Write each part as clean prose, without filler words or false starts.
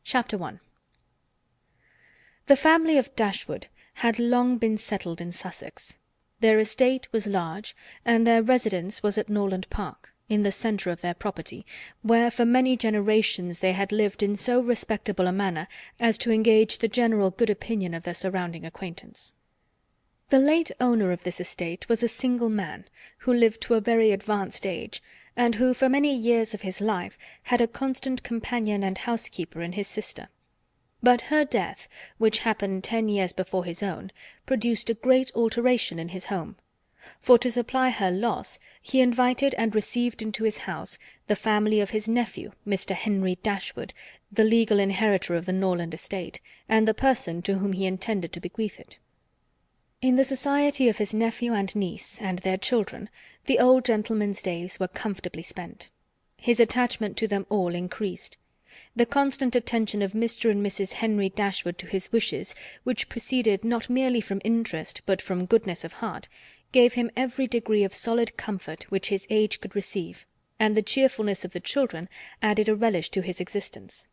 Chapter 1. The family of Dashwood had long been settled in Sussex. Their estate was large, and their residence was at Norland Park, in the centre of their property, where for many generations they had lived in so respectable a manner as to engage the general good opinion of their surrounding acquaintance. The late owner of this estate was a single man, who lived to a very advanced age, and who for many years of his life had a constant companion and housekeeper in his sister. But her death, which happened 10 years before his own, produced a great alteration in his home; for to supply her loss, he invited and received into his house the family of his nephew, Mr. Henry Dashwood, the legal inheritor of the Norland estate, and the person to whom he intended to bequeath it. In the society of his nephew and niece, and their children, the old gentleman's days were comfortably spent. His attachment to them all increased. The constant attention of Mr. and Mrs. Henry Dashwood to his wishes, which proceeded not merely from interest but from goodness of heart, gave him every degree of solid comfort which his age could receive, and the cheerfulness of the children added a relish to his existence.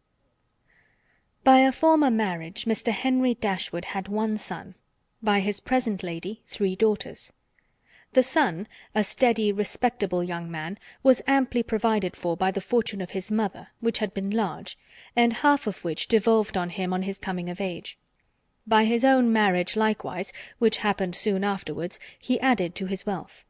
By a former marriage Mr. Henry Dashwood had 1 son; by his present lady 3 daughters. The son, a steady, respectable young man, was amply provided for by the fortune of his mother, which had been large, and half of which devolved on him on his coming of age. By his own marriage likewise, which happened soon afterwards, he added to his wealth.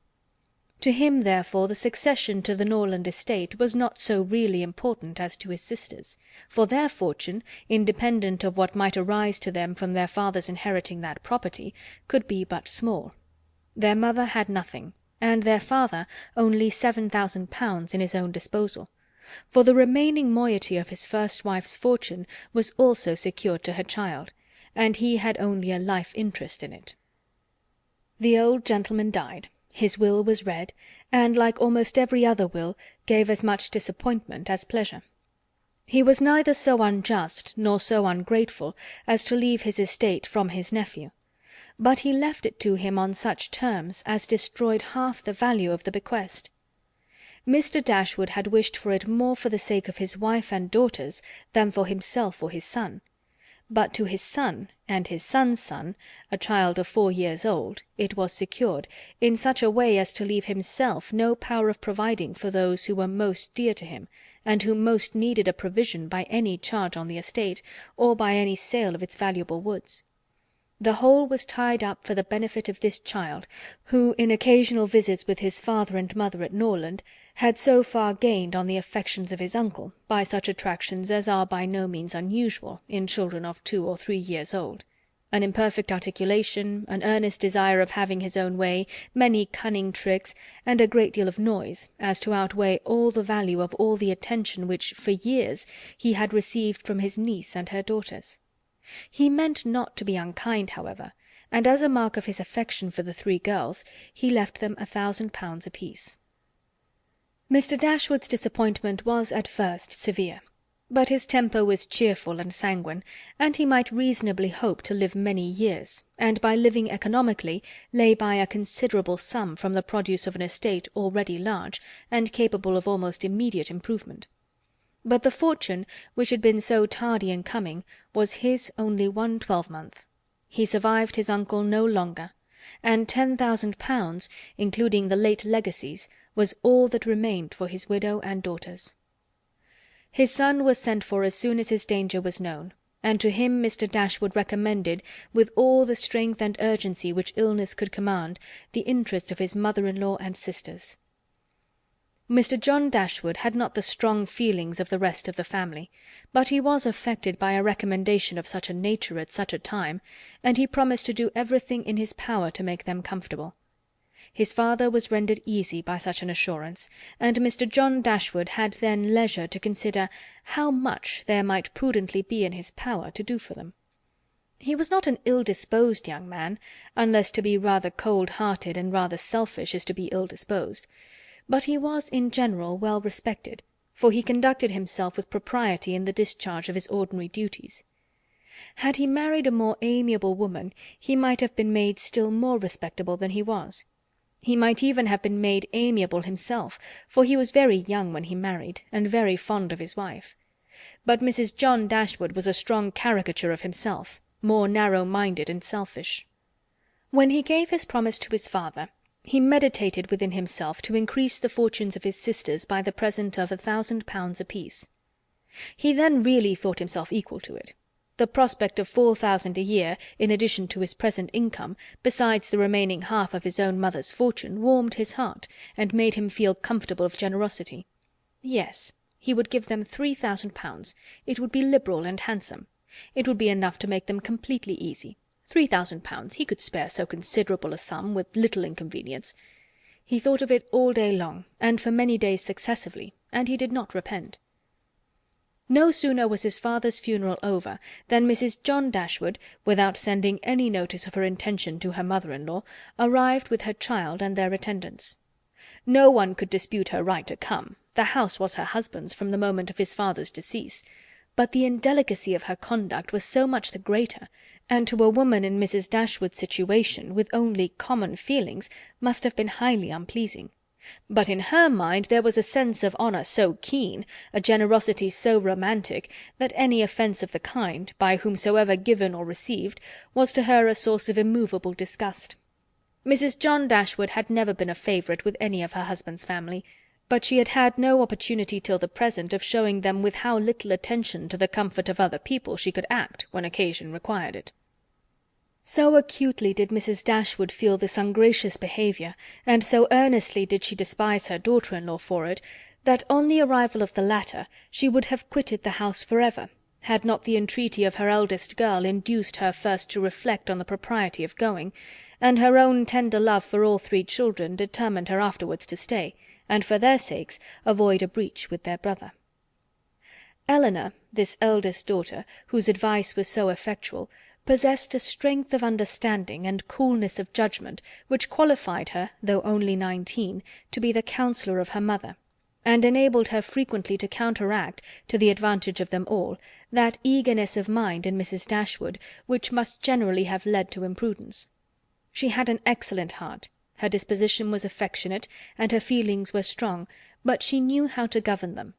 To him, therefore, the succession to the Norland estate was not so really important as to his sisters, for their fortune, independent of what might arise to them from their father's inheriting that property, could be but small. Their mother had nothing, and their father only £7,000 in his own disposal; for the remaining moiety of his first wife's fortune was also secured to her child, and he had only a life interest in it. The old gentleman died, his will was read, and, like almost every other will, gave as much disappointment as pleasure. He was neither so unjust nor so ungrateful as to leave his estate from his nephew, but he left it to him on such terms as destroyed half the value of the bequest. Mr. Dashwood had wished for it more for the sake of his wife and daughters than for himself or his son; but to his son, and his son's son, a child of 4 years old, it was secured, in such a way as to leave himself no power of providing for those who were most dear to him, and who most needed a provision by any charge on the estate, or by any sale of its valuable woods. The whole was tied up for the benefit of this child, who, in occasional visits with his father and mother at Norland, had so far gained on the affections of his uncle, by such attractions as are by no means unusual in children of 2 or 3 years old: an imperfect articulation, an earnest desire of having his own way, many cunning tricks, and a great deal of noise, as to outweigh all the value of all the attention which, for years, he had received from his niece and her daughters. He meant not to be unkind, however, and as a mark of his affection for the 3 girls, he left them £1,000 apiece. Mr. Dashwood's disappointment was at first severe, but his temper was cheerful and sanguine, and he might reasonably hope to live many years, and by living economically lay by a considerable sum from the produce of an estate already large, and capable of almost immediate improvement. But the fortune, which had been so tardy in coming, was his only 1 12-month. He survived his uncle no longer, and £10,000, including the late legacies, was all that remained for his widow and daughters. His son was sent for as soon as his danger was known, and to him Mr. Dashwood recommended, with all the strength and urgency which illness could command, the interest of his mother-in-law and sisters. Mr. John Dashwood had not the strong feelings of the rest of the family, but he was affected by a recommendation of such a nature at such a time, and he promised to do everything in his power to make them comfortable. His father was rendered easy by such an assurance, and Mr. John Dashwood had then leisure to consider how much there might prudently be in his power to do for them. He was not an ill-disposed young man, unless to be rather cold-hearted and rather selfish is to be ill-disposed; but he was in general well respected, for he conducted himself with propriety in the discharge of his ordinary duties. Had he married a more amiable woman, he might have been made still more respectable than he was. He might even have been made amiable himself, for he was very young when he married, and very fond of his wife. but Mrs. John Dashwood was a strong caricature of himself, more narrow-minded and selfish. When he gave his promise to his father, he meditated within himself to increase the fortunes of his sisters by the present of £1,000 apiece. He then really thought himself equal to it. The prospect of 4,000 a year, in addition to his present income, besides the remaining half of his own mother's fortune, warmed his heart, and made him feel comfortable of generosity. Yes, he would give them £3,000. It would be liberal and handsome. It would be enough to make them completely easy. £3,000, he could spare so considerable a sum with little inconvenience. He thought of it all day long, and for many days successively, and he did not repent. No sooner was his father's funeral over than Mrs. John Dashwood, without sending any notice of her intention to her mother-in-law, arrived with her child and their attendants. No one could dispute her right to come. The house was her husband's from the moment of his father's decease, but the indelicacy of her conduct was so much the greater, and to a woman in Mrs. Dashwood's situation, with only common feelings, must have been highly unpleasing. But in her mind there was a sense of honour so keen, a generosity so romantic, that any offence of the kind, by whomsoever given or received, was to her a source of immovable disgust. Mrs. John Dashwood had never been a favourite with any of her husband's family, but she had had no opportunity till the present of showing them with how little attention to the comfort of other people she could act when occasion required it. So acutely did Mrs. Dashwood feel this ungracious behaviour, and so earnestly did she despise her daughter-in-law for it, that on the arrival of the latter she would have quitted the house for ever, had not the entreaty of her eldest girl induced her first to reflect on the propriety of going, and her own tender love for all three children determined her afterwards to stay, and for their sakes avoid a breach with their brother. Eleanor, this eldest daughter, whose advice was so effectual, possessed a strength of understanding and coolness of judgment which qualified her, though only 19, to be the counsellor of her mother, and enabled her frequently to counteract, to the advantage of them all, that eagerness of mind in Mrs. Dashwood which must generally have led to imprudence. She had an excellent heart, her disposition was affectionate, and her feelings were strong, but she knew how to govern them.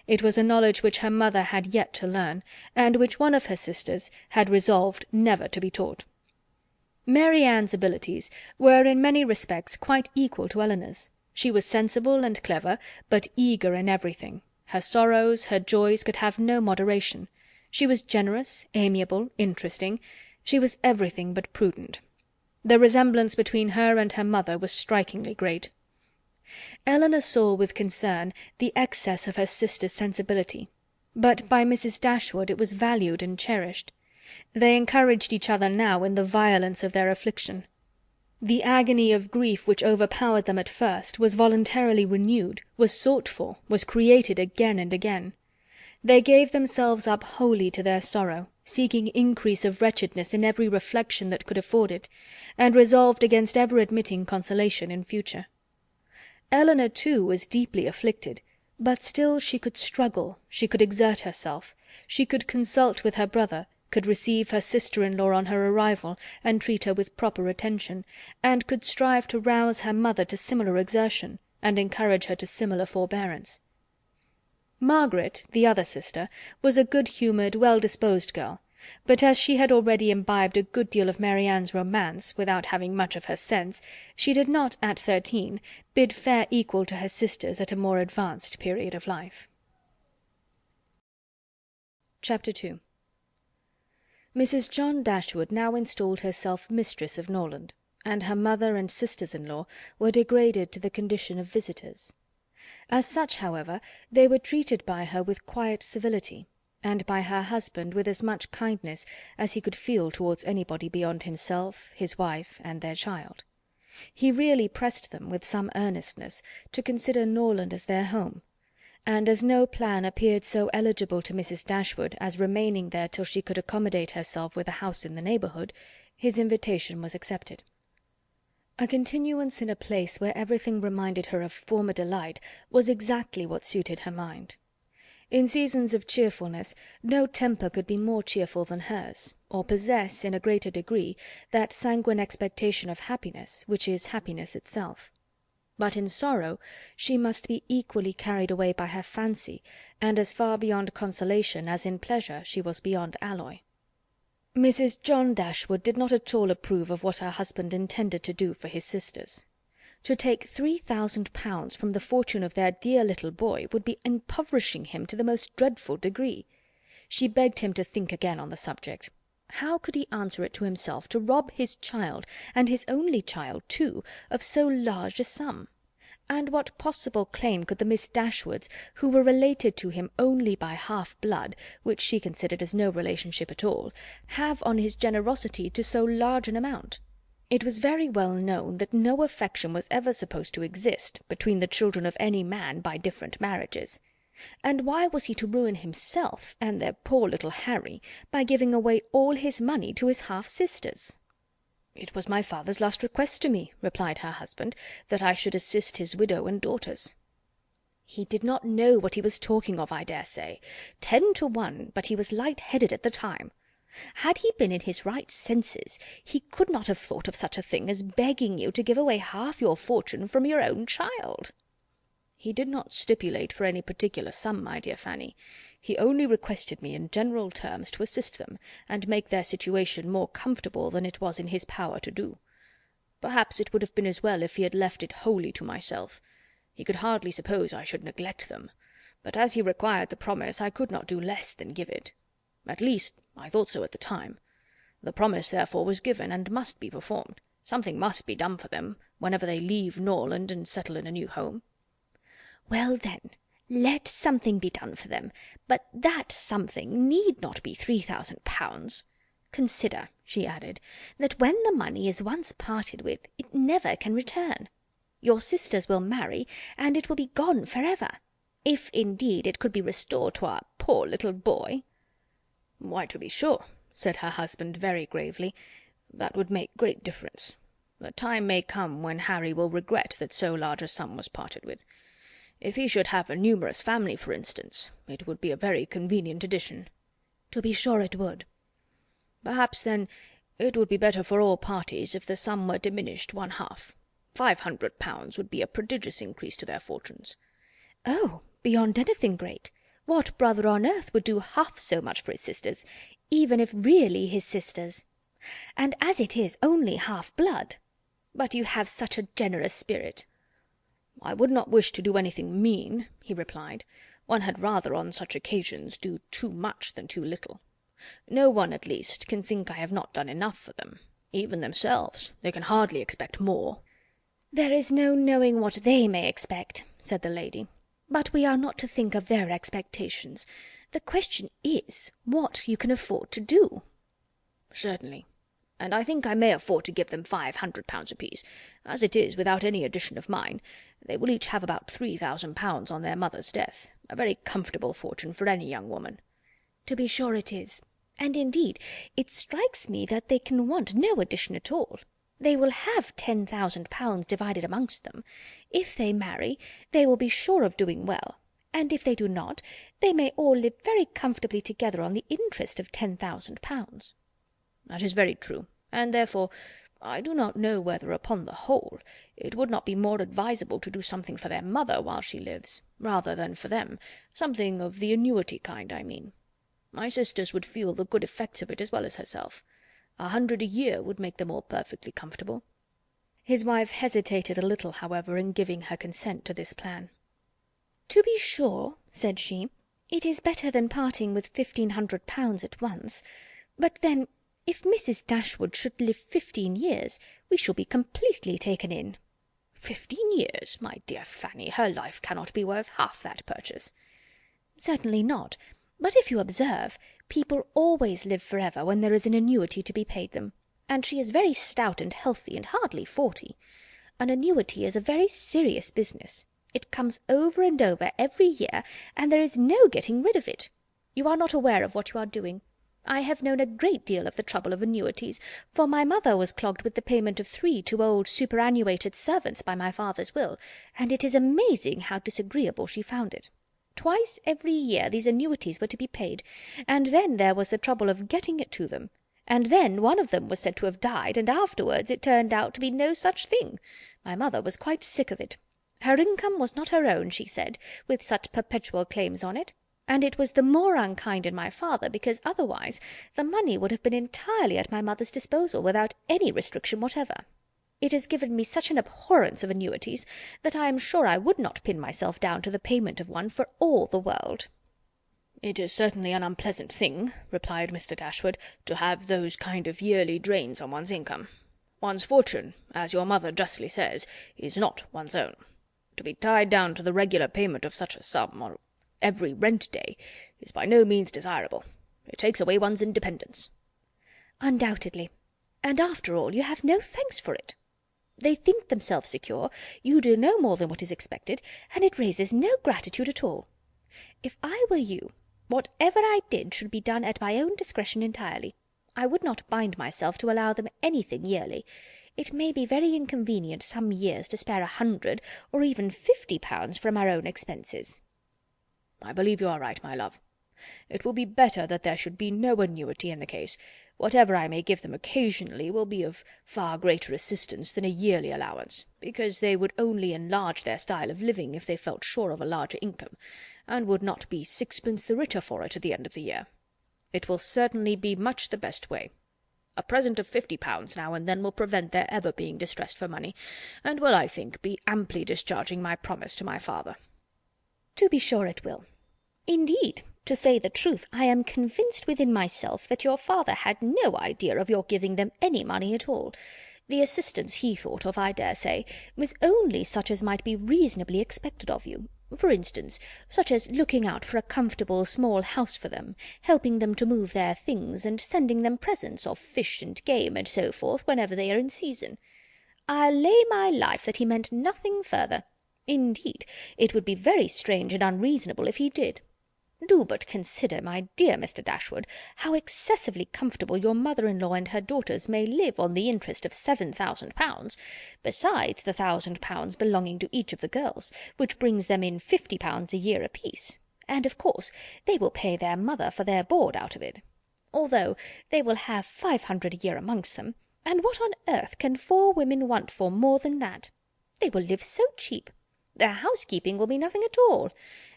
It was a knowledge which her mother had yet to learn, and which one of her sisters had resolved never to be taught. Mary Ann's abilities were in many respects quite equal to Eleanor's. She was sensible and clever, but eager in everything. Her sorrows, her joys could have no moderation. She was generous, amiable, interesting. She was everything but prudent. The resemblance between her and her mother was strikingly great. Eleanor saw with concern the excess of her sister's sensibility, but by Mrs. Dashwood it was valued and cherished. They encouraged each other now in the violence of their affliction. The agony of grief which overpowered them at first was voluntarily renewed, was sought for, was created again and again. They gave themselves up wholly to their sorrow, seeking increase of wretchedness in every reflection that could afford it, and resolved against ever admitting consolation in future. Eleanor, too, was deeply afflicted, but still she could struggle, she could exert herself, she could consult with her brother, could receive her sister-in-law on her arrival, and treat her with proper attention, and could strive to rouse her mother to similar exertion, and encourage her to similar forbearance. Margaret, the other sister, was a good-humoured, well-disposed girl, but as she had already imbibed a good deal of Mary Ann's romance, without having much of her sense, she did not, at 13, bid fair equal to her sisters at a more advanced period of life. Chapter 2. Mrs. John Dashwood now installed herself mistress of Norland, and her mother and sisters-in-law were degraded to the condition of visitors. As such, however, they were treated by her with quiet civility, and by her husband with as much kindness as he could feel towards anybody beyond himself, his wife, and their child. He really pressed them, with some earnestness, to consider Norland as their home, and as no plan appeared so eligible to Mrs. Dashwood as remaining there till she could accommodate herself with a house in the neighbourhood, his invitation was accepted. A continuance in a place where everything reminded her of former delight was exactly what suited her mind. In seasons of cheerfulness no temper could be more cheerful than hers, or possess, in a greater degree, that sanguine expectation of happiness which is happiness itself. But in sorrow she must be equally carried away by her fancy, and as far beyond consolation as in pleasure she was beyond alloy. Mrs. John Dashwood did not at all approve of what her husband intended to do for his sisters. To take £3,000 from the fortune of their dear little boy would be impoverishing him to the most dreadful degree. She begged him to think again on the subject. How could he answer it to himself to rob his child, and his only child too, of so large a sum? And what possible claim could the Miss Dashwoods, who were related to him only by half-blood, which she considered as no relationship at all, have on his generosity to so large an amount? It was very well known that no affection was ever supposed to exist between the children of any man by different marriages. And why was he to ruin himself and their poor little Harry by giving away all his money to his half-sisters? "It was my father's last request to me," replied her husband, "that I should assist his widow and daughters." "He did not know what he was talking of, I dare say. 10 to 1, but he was light-headed at the time. Had he been in his right senses, he could not have thought of such a thing as begging you to give away half your fortune from your own child." "He did not stipulate for any particular sum, my dear Fanny. He only requested me in general terms to assist them, and make their situation more comfortable than it was in his power to do. Perhaps it would have been as well if he had left it wholly to myself. He could hardly suppose I should neglect them, but as he required the promise, I could not do less than give it. At least, I thought so at the time. The promise, therefore, was given, and must be performed. Something must be done for them, whenever they leave Norland and settle in a new home." "Well, then, let something be done for them, but that something need not be £3,000. Consider," she added, "that when the money is once parted with, it never can return. Your sisters will marry, and it will be gone for ever, if indeed it could be restored to our poor little boy." "Why, to be sure," said her husband very gravely, "that would make great difference. The time may come when Harry will regret that so large a sum was parted with. If he should have a numerous family, for instance, it would be a very convenient addition." "To be sure it would." "Perhaps, then, it would be better for all parties if the sum were diminished 1/2. £500 would be a prodigious increase to their fortunes." "Oh, beyond anything great! What brother on earth would do half so much for his sisters, even if really his sisters? And as it is only half-blood. But you have such a generous spirit." "I would not wish to do anything mean," he replied. "One had rather on such occasions do too much than too little. No one, at least, can think I have not done enough for them. Even themselves, they can hardly expect more." "There is no knowing what they may expect," said the lady. "But we are not to think of their expectations. The question is, what you can afford to do." "Certainly. And I think I may afford to give them £500 apiece. As it is, without any addition of mine, they will each have about £3,000 on their mother's death, a very comfortable fortune for any young woman." "To be sure it is. And indeed it strikes me that they can want no addition at all. They will have £10,000 divided amongst them. If they marry, they will be sure of doing well, and if they do not, they may all live very comfortably together on the interest of £10,000. "That is very true, and therefore I do not know whether, upon the whole, it would not be more advisable to do something for their mother while she lives, rather than for them, something of the annuity kind, I mean. My sisters would feel the good effects of it as well as herself. 100 a year would make them all perfectly comfortable." His wife hesitated a little, however, in giving her consent to this plan. "To be sure," said she, "it is better than parting with £1,500 at once. But then, if Mrs. Dashwood should live 15 years, we shall be completely taken in." "15 years, my dear Fanny, her life cannot be worth half that purchase." "Certainly not. But if you observe, people always live for ever when there is an annuity to be paid them, and she is very stout and healthy, and hardly 40. An annuity is a very serious business. It comes over and over every year, and there is no getting rid of it. You are not aware of what you are doing. I have known a great deal of the trouble of annuities, for my mother was clogged with the payment of 3 to old superannuated servants by my father's will, and it is amazing how disagreeable she found it. Twice every year these annuities were to be paid, and then there was the trouble of getting it to them, and then one of them was said to have died, and afterwards it turned out to be no such thing. My mother was quite sick of it. Her income was not her own, she said, with such perpetual claims on it, and it was the more unkind in my father because otherwise the money would have been entirely at my mother's disposal without any restriction whatever. It has given me such an abhorrence of annuities that I am sure I would not pin myself down to the payment of one for all the world." "It is certainly an unpleasant thing," replied Mr. Dashwood, "to have those kind of yearly drains on one's income. One's fortune, as your mother justly says, is not one's own. To be tied down to the regular payment of such a sum, or every rent day, is by no means desirable. It takes away one's independence." "Undoubtedly. And after all, you have no thanks for it. They think themselves secure, you do no more than what is expected, and it raises no gratitude at all. If I were you, whatever I did should be done at my own discretion entirely. I would not bind myself to allow them anything yearly. It may be very inconvenient some years to spare 100 or even 50 pounds from our own expenses." "I believe you are right, my love. It will be better that there should be no annuity in the case. Whatever I may give them occasionally will be of far greater assistance than a yearly allowance, because they would only enlarge their style of living if they felt sure of a larger income, and would not be sixpence the richer for it at the end of the year. It will certainly be much the best way. A present of 50 pounds now and then will prevent their ever being distressed for money, and will, I think, be amply discharging my promise to my father." "To be sure it will. Indeed, to say the truth, I am convinced within myself that your father had no idea of your giving them any money at all. The assistance he thought of, I dare say, was only such as might be reasonably expected of you. For instance, such as looking out for a comfortable small house for them, helping them to move their things, and sending them presents of fish and game and so forth whenever they are in season. I'll lay my life that he meant nothing further. Indeed, it would be very strange and unreasonable if he did. Do but consider, my dear Mr. Dashwood, how excessively comfortable your mother-in-law and her daughters may live on the interest of 7,000 pounds, besides the 1,000 pounds belonging to each of the girls, which brings them in 50 pounds a year apiece, and of course they will pay their mother for their board out of it. Although they will have 500 a year amongst them, and what on earth can 4 women want for more than that? They will live so cheap. Their housekeeping will be nothing at all.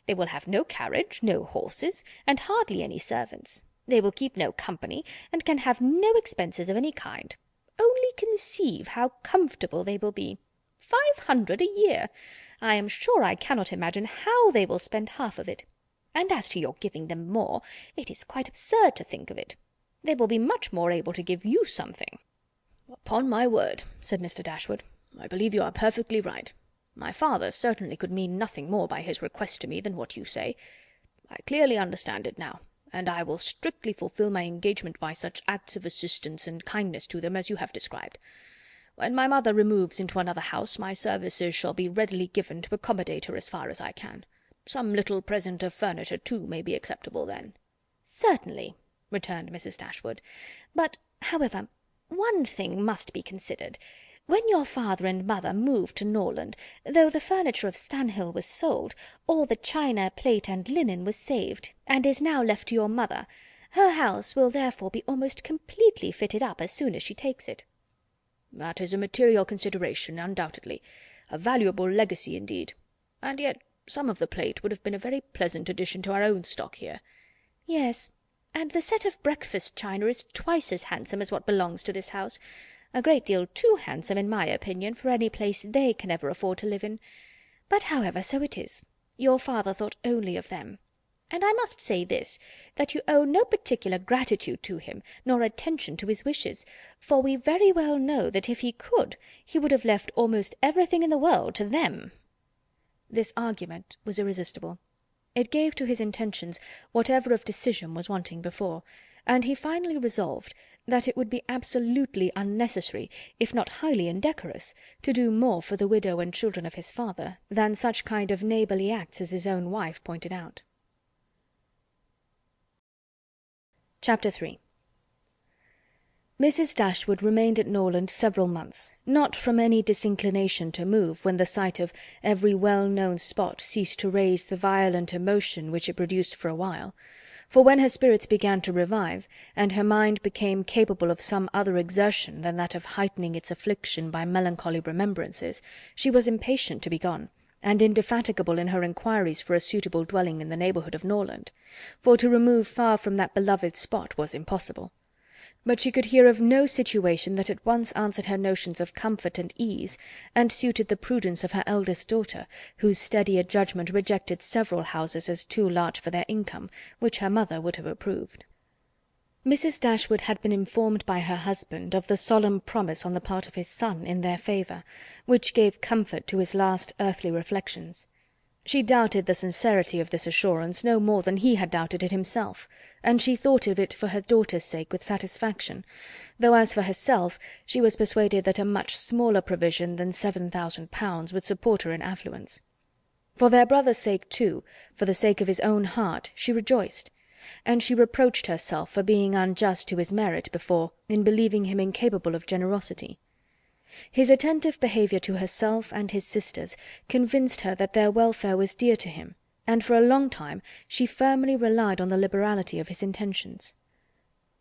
They will have no carriage, no horses, and hardly any servants. They will keep no company, and can have no expenses of any kind. Only conceive how comfortable they will be. 500 a year! I am sure I cannot imagine how they will spend half of it. And as to your giving them more, it is quite absurd to think of it. They will be much more able to give you something." "Upon my word," said Mr. Dashwood, "I believe you are perfectly right. My father certainly could mean nothing more by his request to me than what you say. I clearly understand it now, and I will strictly fulfil my engagement by such acts of assistance and kindness to them as you have described. When my mother removes into another house, my services shall be readily given to accommodate her as far as I can. Some little present of furniture, too, may be acceptable then." "Certainly," returned Mrs. Dashwood. "But, however, one thing must be considered. When your father and mother moved to Norland, though the furniture of Stanhill was sold, all the china, plate, and linen was saved, and is now left to your mother. Her house will therefore be almost completely fitted up as soon as she takes it." "That is a material consideration, undoubtedly. A valuable legacy indeed. And yet some of the plate would have been a very pleasant addition to our own stock here." "Yes, and the set of breakfast china is twice as handsome as what belongs to this house. A great deal too handsome, in my opinion, for any place they can ever afford to live in. But, however, so it is. Your father thought only of them. And I must say this, that you owe no particular gratitude to him, nor attention to his wishes, for we very well know that if he could, he would have left almost everything in the world to them." This argument was irresistible. It gave to his intentions whatever of decision was wanting before, and he finally resolved that it would be absolutely unnecessary, if not highly indecorous, to do more for the widow and children of his father than such kind of neighbourly acts as his own wife pointed out. Chapter 3. Mrs. Dashwood remained at Norland several months, not from any disinclination to move when the sight of every well-known spot ceased to raise the violent emotion which it produced for a while. For when her spirits began to revive, and her mind became capable of some other exertion than that of heightening its affliction by melancholy remembrances, she was impatient to be gone, and indefatigable in her inquiries for a suitable dwelling in the neighbourhood of Norland, for to remove far from that beloved spot was impossible. But she could hear of no situation that at once answered her notions of comfort and ease, and suited the prudence of her eldest daughter, whose steadier judgment rejected several houses as too large for their income, which her mother would have approved. Mrs. Dashwood had been informed by her husband of the solemn promise on the part of his son in their favour, which gave comfort to his last earthly reflections. She doubted the sincerity of this assurance no more than he had doubted it himself, and she thought of it for her daughter's sake with satisfaction, though as for herself she was persuaded that a much smaller provision than £7,000 would support her in affluence. For their brother's sake too, for the sake of his own heart, she rejoiced, and she reproached herself for being unjust to his merit before in believing him incapable of generosity. His attentive behaviour to herself and his sisters convinced her that their welfare was dear to him, and for a long time she firmly relied on the liberality of his intentions.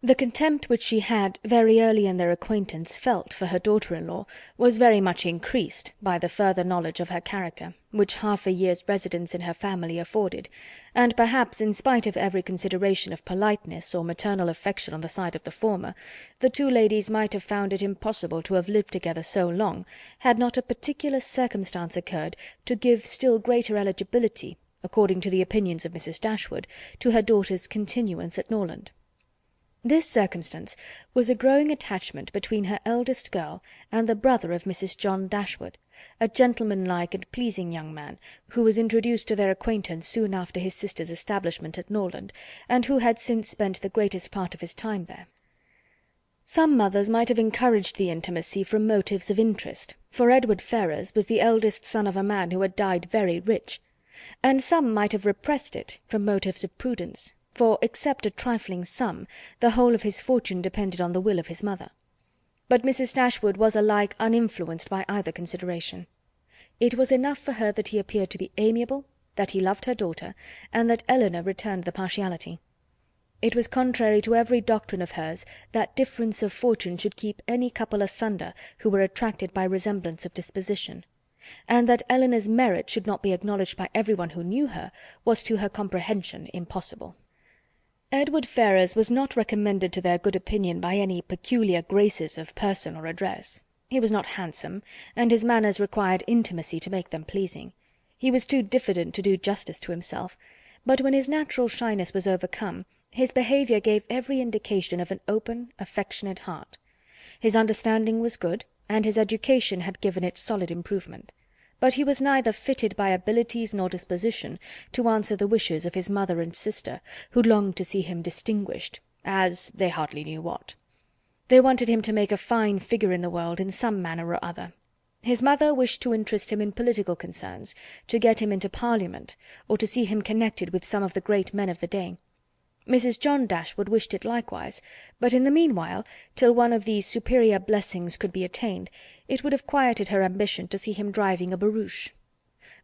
The contempt which she had very early in their acquaintance felt for her daughter-in-law was very much increased by the further knowledge of her character, which half a year's residence in her family afforded, and perhaps in spite of every consideration of politeness or maternal affection on the side of the former, the two ladies might have found it impossible to have lived together so long, had not a particular circumstance occurred to give still greater eligibility, according to the opinions of Mrs. Dashwood, to her daughter's continuance at Norland. This circumstance was a growing attachment between her eldest girl and the brother of Mrs. John Dashwood, a gentlemanlike and pleasing young man, who was introduced to their acquaintance soon after his sister's establishment at Norland, and who had since spent the greatest part of his time there. Some mothers might have encouraged the intimacy from motives of interest, for Edward Ferrars was the eldest son of a man who had died very rich, and some might have repressed it from motives of prudence, for, except a trifling sum, the whole of his fortune depended on the will of his mother. But Mrs. Dashwood was alike uninfluenced by either consideration. It was enough for her that he appeared to be amiable, that he loved her daughter, and that Elinor returned the partiality. It was contrary to every doctrine of hers that difference of fortune should keep any couple asunder who were attracted by resemblance of disposition, and that Elinor's merit should not be acknowledged by everyone who knew her was to her comprehension impossible. Edward Ferrars was not recommended to their good opinion by any peculiar graces of person or address. He was not handsome, and his manners required intimacy to make them pleasing. He was too diffident to do justice to himself, but when his natural shyness was overcome, his behaviour gave every indication of an open, affectionate heart. His understanding was good, and his education had given it solid improvement. But he was neither fitted by abilities nor disposition to answer the wishes of his mother and sister, who longed to see him distinguished, as they hardly knew what. They wanted him to make a fine figure in the world in some manner or other. His mother wished to interest him in political concerns, to get him into Parliament, or to see him connected with some of the great men of the day. Mrs. John Dashwood wished it likewise, but in the meanwhile, till one of these superior blessings could be attained, it would have quieted her ambition to see him driving a barouche.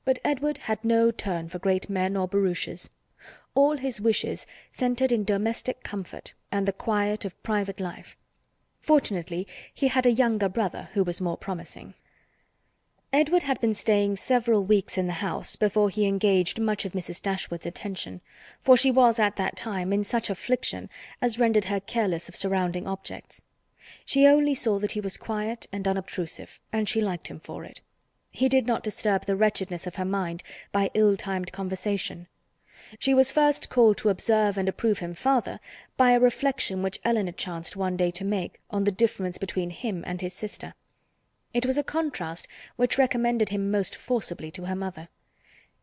But Edward had no turn for great men or barouches. All his wishes centred in domestic comfort and the quiet of private life. Fortunately, he had a younger brother who was more promising. Edward had been staying several weeks in the house before he engaged much of Mrs. Dashwood's attention, for she was at that time in such affliction as rendered her careless of surrounding objects. She only saw that he was quiet and unobtrusive, and she liked him for it. He did not disturb the wretchedness of her mind by ill-timed conversation. She was first called to observe and approve him farther by a reflection which Elinor chanced one day to make on the difference between him and his sister. It was a contrast which recommended him most forcibly to her mother.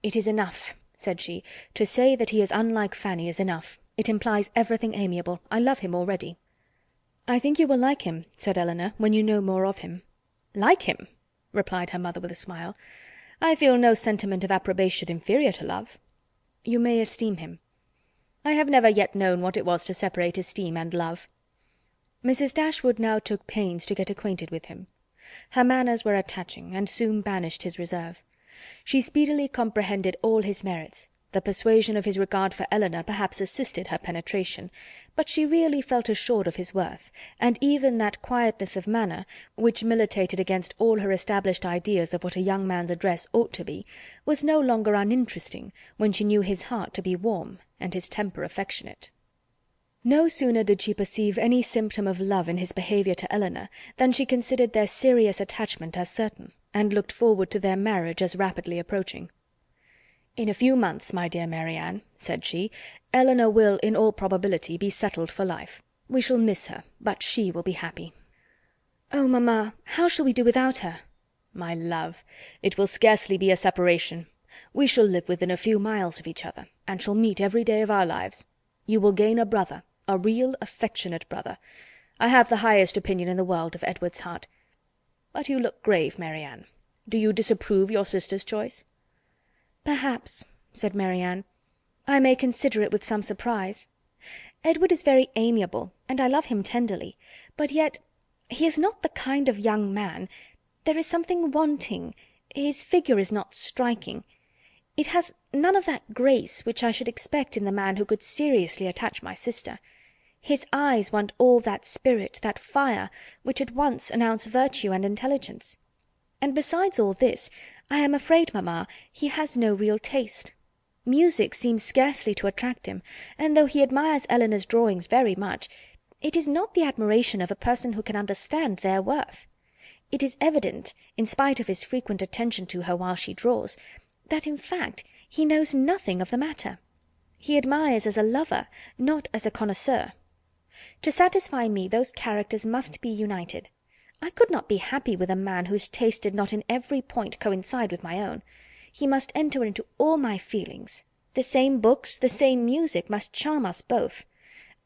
"It is enough," said she, "to say that he is unlike Fanny is enough. It implies everything amiable. I love him already." "I think you will like him," said Elinor, "when you know more of him." "Like him?" replied her mother with a smile. "I feel no sentiment of approbation inferior to love." "You may esteem him." "I have never yet known what it was to separate esteem and love." Mrs. Dashwood now took pains to get acquainted with him. Her manners were attaching, and soon banished his reserve. She speedily comprehended all his merits, The persuasion of his regard for Elinor perhaps assisted her penetration, but she really felt assured of his worth, and even that quietness of manner, which militated against all her established ideas of what a young man's address ought to be, was no longer uninteresting when she knew his heart to be warm and his temper affectionate. No sooner did she perceive any symptom of love in his behaviour to Elinor than she considered their serious attachment as certain, and looked forward to their marriage as rapidly approaching. "In a few months, my dear Marianne," said she, "Elinor will, in all probability, be settled for life. We shall miss her, but she will be happy." "Oh, mamma, how shall we do without her?" "My love, it will scarcely be a separation. We shall live within a few miles of each other, and shall meet every day of our lives. You will gain a brother, a real affectionate brother. I have the highest opinion in the world of Edward's heart. But you look grave, Marianne. Do you disapprove your sister's choice?" "Perhaps," said Marianne, "I may consider it with some surprise. Edward is very amiable, and I love him tenderly, but yet he is not the kind of young man. There is something wanting. His figure is not striking. It has none of that grace which I should expect in the man who could seriously attach my sister. His eyes want all that spirit, that fire, which at once announce virtue and intelligence. And besides all this, I am afraid, mamma, he has no real taste. Music seems scarcely to attract him, and though he admires Elinor's drawings very much, it is not the admiration of a person who can understand their worth. It is evident, in spite of his frequent attention to her while she draws, that in fact he knows nothing of the matter. He admires as a lover, not as a connoisseur. To satisfy me, those characters must be united. I could not be happy with a man whose taste did not in every point coincide with my own. He must enter into all my feelings. The same books, the same music, must charm us both.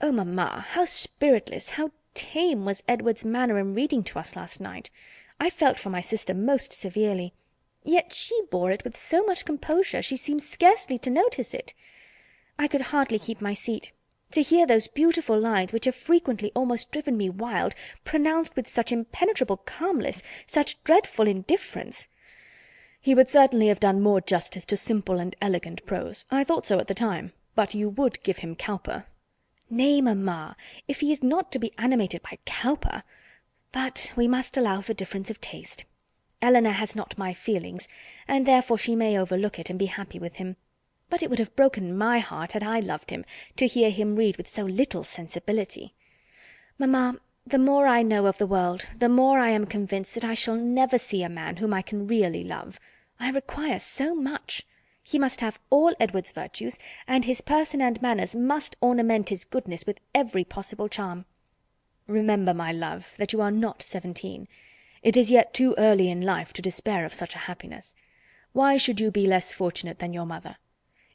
Oh, mamma, how spiritless, how tame was Edward's manner in reading to us last night! I felt for my sister most severely. Yet she bore it with so much composure, she seemed scarcely to notice it. I could hardly keep my seat. To hear those beautiful lines, which have frequently almost driven me wild, pronounced with such impenetrable calmness, such dreadful indifference! He would certainly have done more justice to simple and elegant prose. I thought so at the time, but you would give him Cowper. Nay, mamma, if he is not to be animated by Cowper. But we must allow for difference of taste. Elinor has not my feelings, and therefore she may overlook it and be happy with him. But it would have broken my heart, had I loved him, to hear him read with so little sensibility. Mamma, the more I know of the world, the more I am convinced that I shall never see a man whom I can really love. I require so much. He must have all Edward's virtues, and his person and manners must ornament his goodness with every possible charm. Remember, my love, that you are not 17. It is yet too early in life to despair of such a happiness. Why should you be less fortunate than your mother?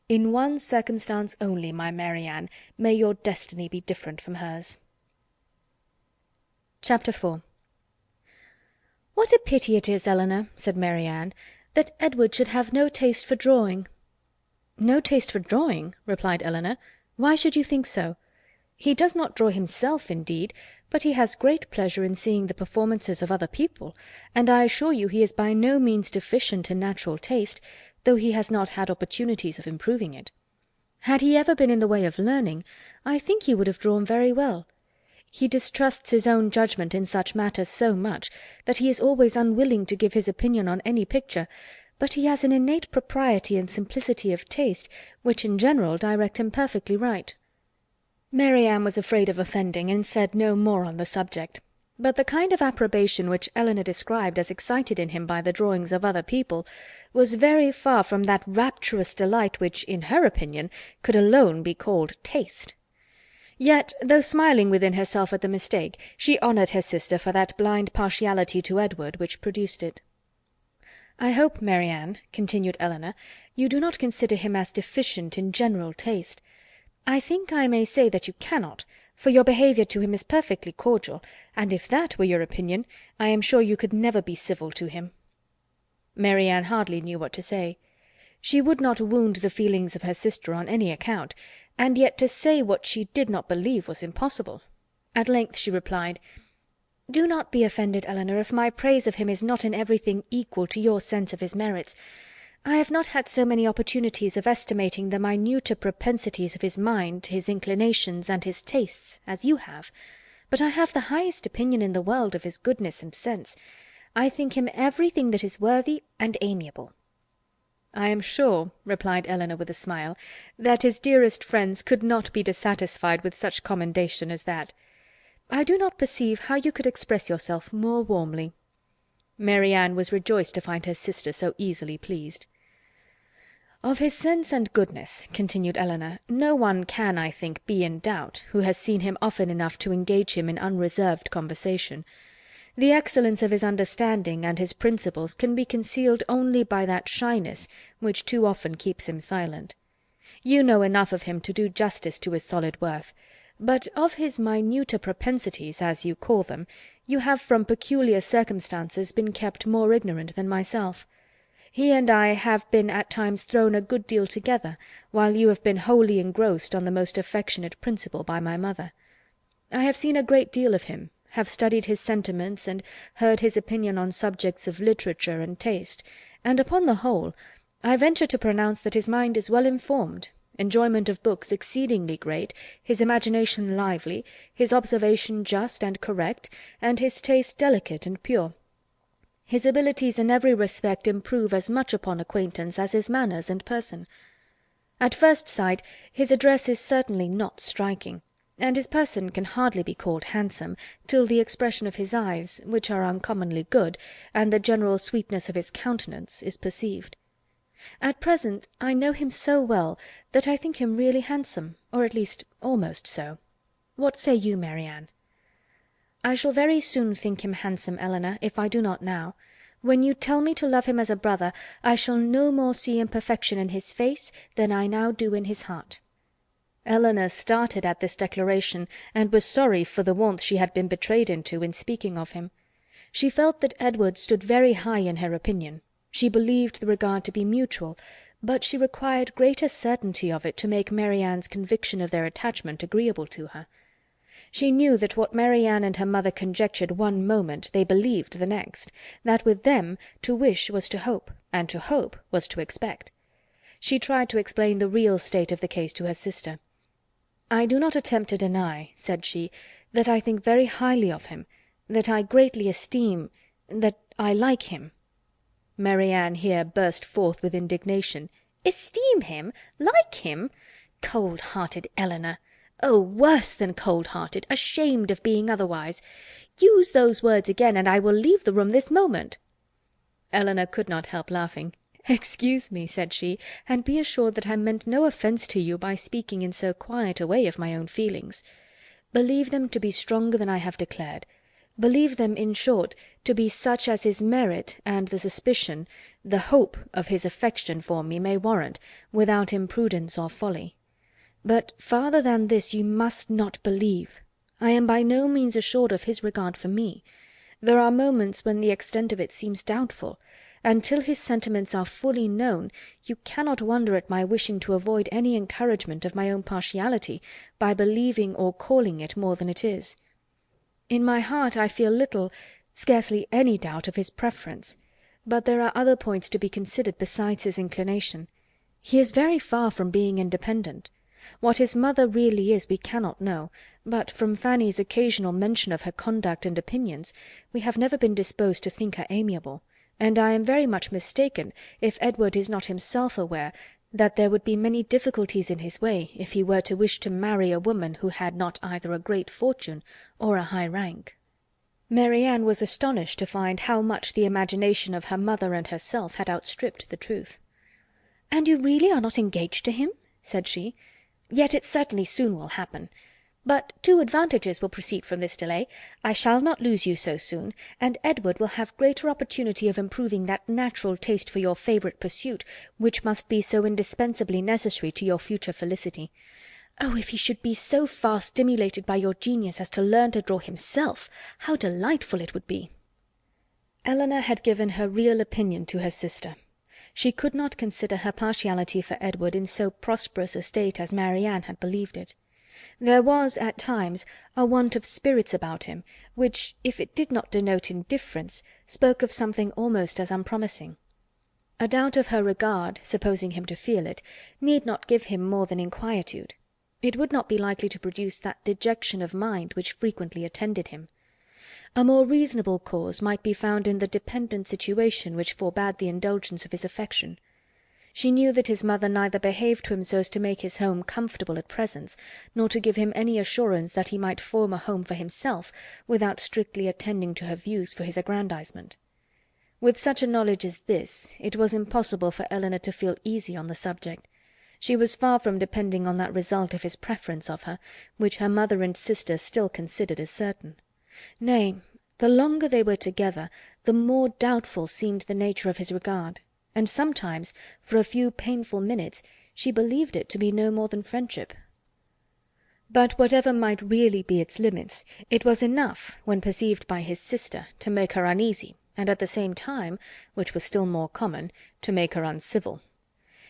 In one circumstance only, my Marianne, may your destiny be different from hers. Chapter 4. "What a pity it is, Elinor," said Marianne, "that Edward should have no taste for drawing." "No taste for drawing?" replied Elinor. "Why should you think so? He does not draw himself, indeed, but he has great pleasure in seeing the performances of other people, and I assure you he is by no means deficient in natural taste, though he has not had opportunities of improving it. Had he ever been in the way of learning, I think he would have drawn very well. He distrusts his own judgment in such matters so much, that he is always unwilling to give his opinion on any picture, but he has an innate propriety and simplicity of taste, which in general direct him perfectly right." Marianne was afraid of offending, and said no more on the subject. But the kind of approbation which Elinor described as excited in him by the drawings of other people was very far from that rapturous delight which, in her opinion, could alone be called taste. Yet, though smiling within herself at the mistake, she honoured her sister for that blind partiality to Edward which produced it. "I hope, Marianne," continued Elinor, "you do not consider him as deficient in general taste. I think I may say that you cannot, for your behaviour to him is perfectly cordial, and if that were your opinion, I am sure you could never be civil to him." Marianne hardly knew what to say. She would not wound the feelings of her sister on any account, and yet to say what she did not believe was impossible. At length she replied, "Do not be offended, Elinor, if my praise of him is not in everything equal to your sense of his merits. I have not had so many opportunities of estimating the minuter propensities of his mind, his inclinations, and his tastes, as you have, but I have the highest opinion in the world of his goodness and sense. I think him everything that is worthy and amiable." "I am sure," replied Elinor with a smile, "that his dearest friends could not be dissatisfied with such commendation as that. I do not perceive how you could express yourself more warmly." Marianne was rejoiced to find her sister so easily pleased. "Of his sense and goodness," continued Elinor, "no one can, I think, be in doubt, who has seen him often enough to engage him in unreserved conversation. The excellence of his understanding and his principles can be concealed only by that shyness which too often keeps him silent. You know enough of him to do justice to his solid worth, but of his minuter propensities, as you call them, you have from peculiar circumstances been kept more ignorant than myself. He and I have been at times thrown a good deal together, while you have been wholly engrossed on the most affectionate principle by my mother. I have seen a great deal of him, have studied his sentiments, and heard his opinion on subjects of literature and taste, and upon the whole, I venture to pronounce that his mind is well informed, enjoyment of books exceedingly great, his imagination lively, his observation just and correct, and his taste delicate and pure. His abilities in every respect improve as much upon acquaintance as his manners and person. At first sight his address is certainly not striking, and his person can hardly be called handsome, till the expression of his eyes, which are uncommonly good, and the general sweetness of his countenance, is perceived. At present I know him so well that I think him really handsome, or at least almost so. What say you, Marianne?" "I shall very soon think him handsome, Elinor, if I do not now. When you tell me to love him as a brother, I shall no more see imperfection in his face than I now do in his heart." Elinor started at this declaration, and was sorry for the warmth she had been betrayed into in speaking of him. She felt that Edward stood very high in her opinion. She believed the regard to be mutual, but she required greater certainty of it to make Marianne's conviction of their attachment agreeable to her. She knew that what Marianne and her mother conjectured one moment they believed the next, that with them to wish was to hope, and to hope was to expect. She tried to explain the real state of the case to her sister. "I do not attempt to deny," said she, "that I think very highly of him, that I greatly esteem, that I like him." Marianne here burst forth with indignation. "Esteem him? Like him? Cold-hearted Elinor! Oh, worse than cold-hearted, ashamed of being otherwise. Use those words again, and I will leave the room this moment." Elinor could not help laughing. "Excuse me," said she, "and be assured that I meant no offence to you by speaking in so quiet a way of my own feelings. Believe them to be stronger than I have declared. Believe them, in short, to be such as his merit and the suspicion, the hope of his affection for me may warrant, without imprudence or folly. But farther than this you must not believe. I am by no means assured of his regard for me. There are moments when the extent of it seems doubtful, and till his sentiments are fully known, you cannot wonder at my wishing to avoid any encouragement of my own partiality by believing or calling it more than it is. In my heart I feel little, scarcely any doubt of his preference, but there are other points to be considered besides his inclination. He is very far from being independent. What his mother really is we cannot know, but from Fanny's occasional mention of her conduct and opinions, we have never been disposed to think her amiable, and I am very much mistaken if Edward is not himself aware that there would be many difficulties in his way if he were to wish to marry a woman who had not either a great fortune or a high rank. Marianne was astonished to find how much the imagination of her mother and herself had outstripped the truth. "And you really are not engaged to him?" said she. "Yet it certainly soon will happen. But two advantages will proceed from this delay. I shall not lose you so soon, and Edward will have greater opportunity of improving that natural taste for your favourite pursuit, which must be so indispensably necessary to your future felicity. Oh, if he should be so far stimulated by your genius as to learn to draw himself, how delightful it would be!" Elinor had given her real opinion to her sister. She could not consider her partiality for Edward in so prosperous a state as Marianne had believed it. There was, at times, a want of spirits about him, which, if it did not denote indifference, spoke of something almost as unpromising. A doubt of her regard, supposing him to feel it, need not give him more than inquietude. It would not be likely to produce that dejection of mind which frequently attended him. A more reasonable cause might be found in the dependent situation which forbade the indulgence of his affection. She knew that his mother neither behaved to him so as to make his home comfortable at present, nor to give him any assurance that he might form a home for himself without strictly attending to her views for his aggrandizement. With such a knowledge as this, it was impossible for Elinor to feel easy on the subject. She was far from depending on that result of his preference of her, which her mother and sister still considered as certain. Nay, the longer they were together, the more doubtful seemed the nature of his regard, and sometimes, for a few painful minutes, she believed it to be no more than friendship. But whatever might really be its limits, it was enough, when perceived by his sister, to make her uneasy, and at the same time, which was still more common, to make her uncivil.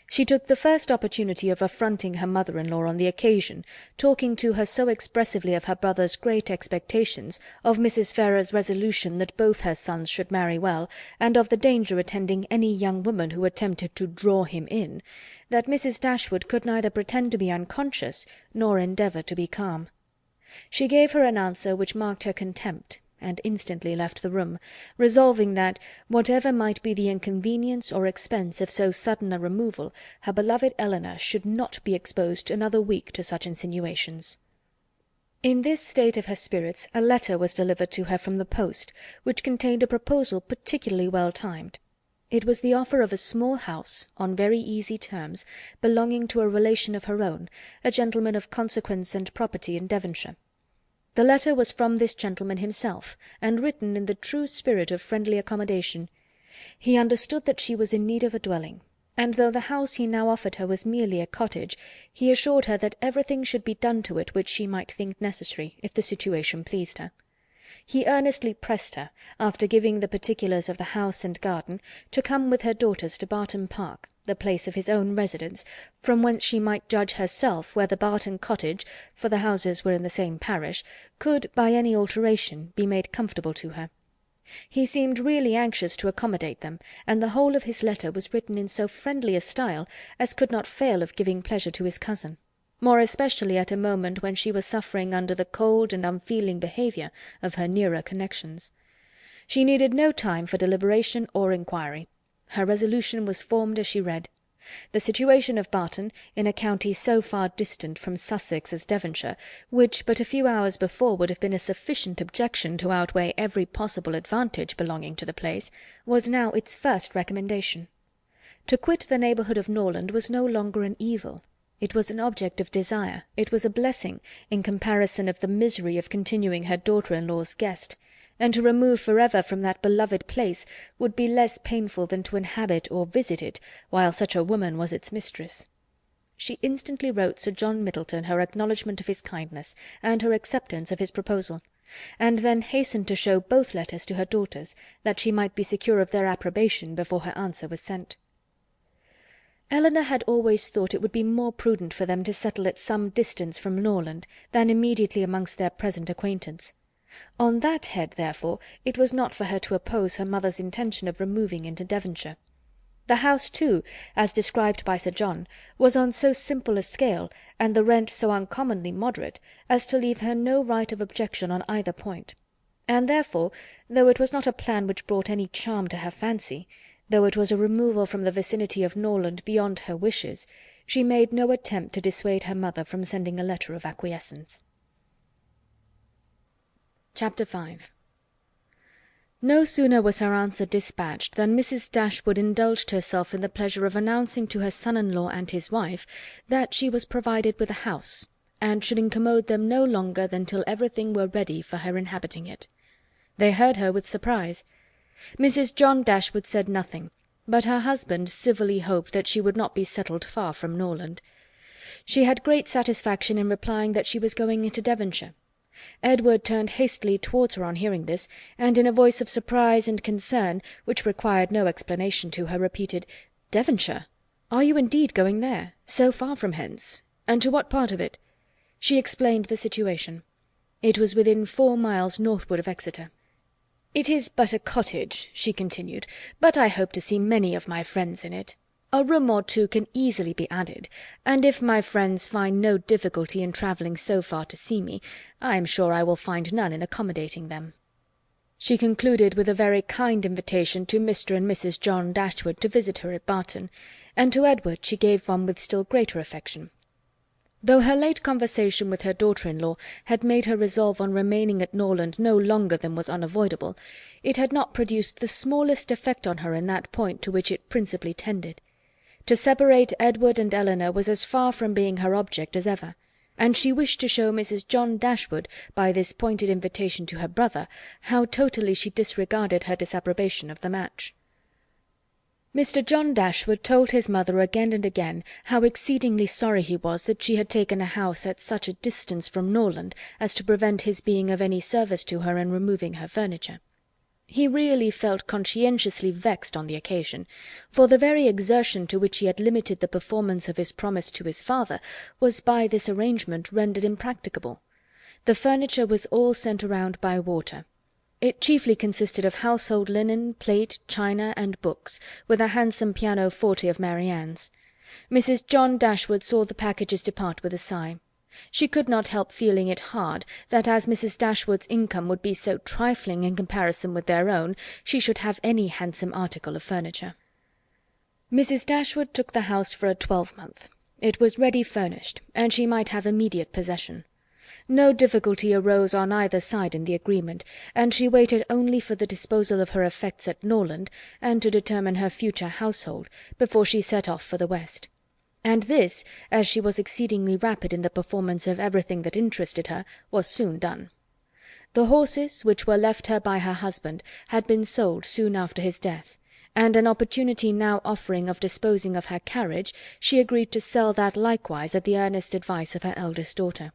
She took the first opportunity of affronting her mother-in-law on the occasion, talking to her so expressively of her brother's great expectations, of Mrs. Ferrars's resolution that both her sons should marry well, and of the danger attending any young woman who attempted to draw him in, that Mrs. Dashwood could neither pretend to be unconscious nor endeavour to be calm. She gave her an answer which marked her contempt, and instantly left the room, resolving that, whatever might be the inconvenience or expense of so sudden a removal, her beloved Elinor should not be exposed another week to such insinuations. In this state of her spirits a letter was delivered to her from the post, which contained a proposal particularly well timed. It was the offer of a small house, on very easy terms, belonging to a relation of her own, a gentleman of consequence and property in Devonshire. The letter was from this gentleman himself, and written in the true spirit of friendly accommodation. He understood that she was in need of a dwelling, and though the house he now offered her was merely a cottage, he assured her that everything should be done to it which she might think necessary, if the situation pleased her. He earnestly pressed her, after giving the particulars of the house and garden, to come with her daughters to Barton Park, the place of his own residence, from whence she might judge herself whether Barton Cottage, for the houses were in the same parish, could, by any alteration, be made comfortable to her. He seemed really anxious to accommodate them, and the whole of his letter was written in so friendly a style as could not fail of giving pleasure to his cousin, more especially at a moment when she was suffering under the cold and unfeeling behaviour of her nearer connections. She needed no time for deliberation or inquiry. Her resolution was formed as she read. The situation of Barton, in a county so far distant from Sussex as Devonshire, which but a few hours before would have been a sufficient objection to outweigh every possible advantage belonging to the place, was now its first recommendation. To quit the neighbourhood of Norland was no longer an evil. It was an object of desire, it was a blessing, in comparison of the misery of continuing her daughter-in-law's guest, and to remove for ever from that beloved place would be less painful than to inhabit or visit it while such a woman was its mistress. She instantly wrote Sir John Middleton her acknowledgment of his kindness, and her acceptance of his proposal, and then hastened to show both letters to her daughters, that she might be secure of their approbation before her answer was sent. Elinor had always thought it would be more prudent for them to settle at some distance from Norland than immediately amongst their present acquaintance. On that head, therefore, it was not for her to oppose her mother's intention of removing into Devonshire. The house, too, as described by Sir John, was on so simple a scale, and the rent so uncommonly moderate, as to leave her no right of objection on either point; and therefore, though it was not a plan which brought any charm to her fancy, though it was a removal from the vicinity of Norland beyond her wishes, she made no attempt to dissuade her mother from sending a letter of acquiescence. Chapter 5. No sooner was her answer dispatched than Mrs. Dashwood indulged herself in the pleasure of announcing to her son-in-law and his wife that she was provided with a house, and should incommode them no longer than till everything were ready for her inhabiting it. They heard her with surprise. Mrs. John Dashwood said nothing, but her husband civilly hoped that she would not be settled far from Norland. She had great satisfaction in replying that she was going into Devonshire. Edward turned hastily towards her on hearing this, and in a voice of surprise and concern, which required no explanation to her, repeated, "Devonshire? Are you indeed going there? So far from hence? And to what part of it?" She explained the situation. It was within 4 miles northward of Exeter. "It is but a cottage," she continued, "but I hope to see many of my friends in it. A room or two can easily be added, and if my friends find no difficulty in travelling so far to see me, I am sure I will find none in accommodating them." She concluded with a very kind invitation to Mr. and Mrs. John Dashwood to visit her at Barton, and to Edward she gave one with still greater affection. Though her late conversation with her daughter-in-law had made her resolve on remaining at Norland no longer than was unavoidable, it had not produced the smallest effect on her in that point to which it principally tended. To separate Edward and Elinor was as far from being her object as ever, and she wished to show Mrs. John Dashwood, by this pointed invitation to her brother, how totally she disregarded her disapprobation of the match. Mr. John Dashwood told his mother again and again how exceedingly sorry he was that she had taken a house at such a distance from Norland as to prevent his being of any service to her in removing her furniture. He really felt conscientiously vexed on the occasion, for the very exertion to which he had limited the performance of his promise to his father was by this arrangement rendered impracticable. The furniture was all sent around by water. It chiefly consisted of household linen, plate, china, and books, with a handsome pianoforte of Marianne's. Mrs. John Dashwood saw the packages depart with a sigh. She could not help feeling it hard that as Mrs. Dashwood's income would be so trifling in comparison with their own, she should have any handsome article of furniture. Mrs. Dashwood took the house for a 12-month. It was ready furnished, and she might have immediate possession. No difficulty arose on either side in the agreement, and she waited only for the disposal of her effects at Norland, and to determine her future household, before she set off for the west. And this, as she was exceedingly rapid in the performance of everything that interested her, was soon done. The horses, which were left her by her husband, had been sold soon after his death, and an opportunity now offering of disposing of her carriage, she agreed to sell that likewise at the earnest advice of her eldest daughter.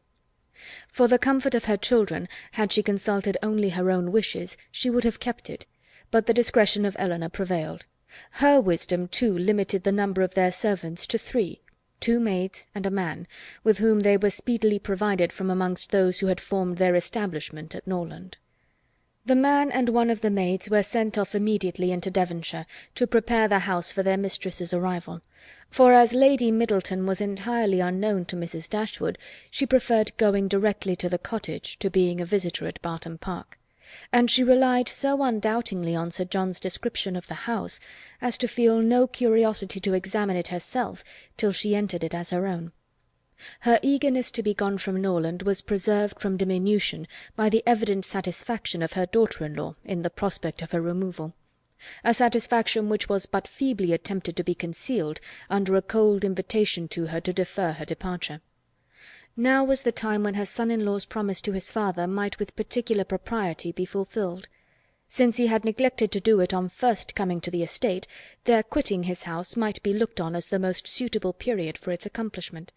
For the comfort of her children, had she consulted only her own wishes, she would have kept it, but the discretion of Elinor prevailed. Her wisdom, too, limited the number of their servants to 3, 2 maids and a man, with whom they were speedily provided from amongst those who had formed their establishment at Norland. The man and one of the maids were sent off immediately into Devonshire, to prepare the house for their mistress's arrival, for as Lady Middleton was entirely unknown to Mrs. Dashwood, she preferred going directly to the cottage to being a visitor at Barton Park, and she relied so undoubtingly on Sir John's description of the house as to feel no curiosity to examine it herself till she entered it as her own. Her eagerness to be gone from Norland was preserved from diminution by the evident satisfaction of her daughter-in-law in the prospect of her removal, a satisfaction which was but feebly attempted to be concealed under a cold invitation to her to defer her departure. Now was the time when her son-in-law's promise to his father might with particular propriety be fulfilled. Since he had neglected to do it on first coming to the estate, their quitting his house might be looked on as the most suitable period for its accomplishment.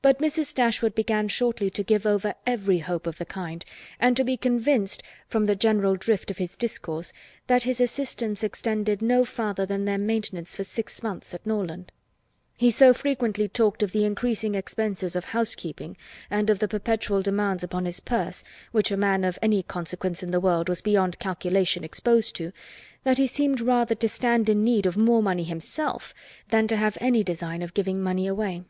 But Mrs. Dashwood began shortly to give over every hope of the kind, and to be convinced, from the general drift of his discourse, that his assistance extended no farther than their maintenance for 6 months at Norland. He so frequently talked of the increasing expenses of housekeeping, and of the perpetual demands upon his purse, which a man of any consequence in the world was beyond calculation exposed to, that he seemed rather to stand in need of more money himself than to have any design of giving money away.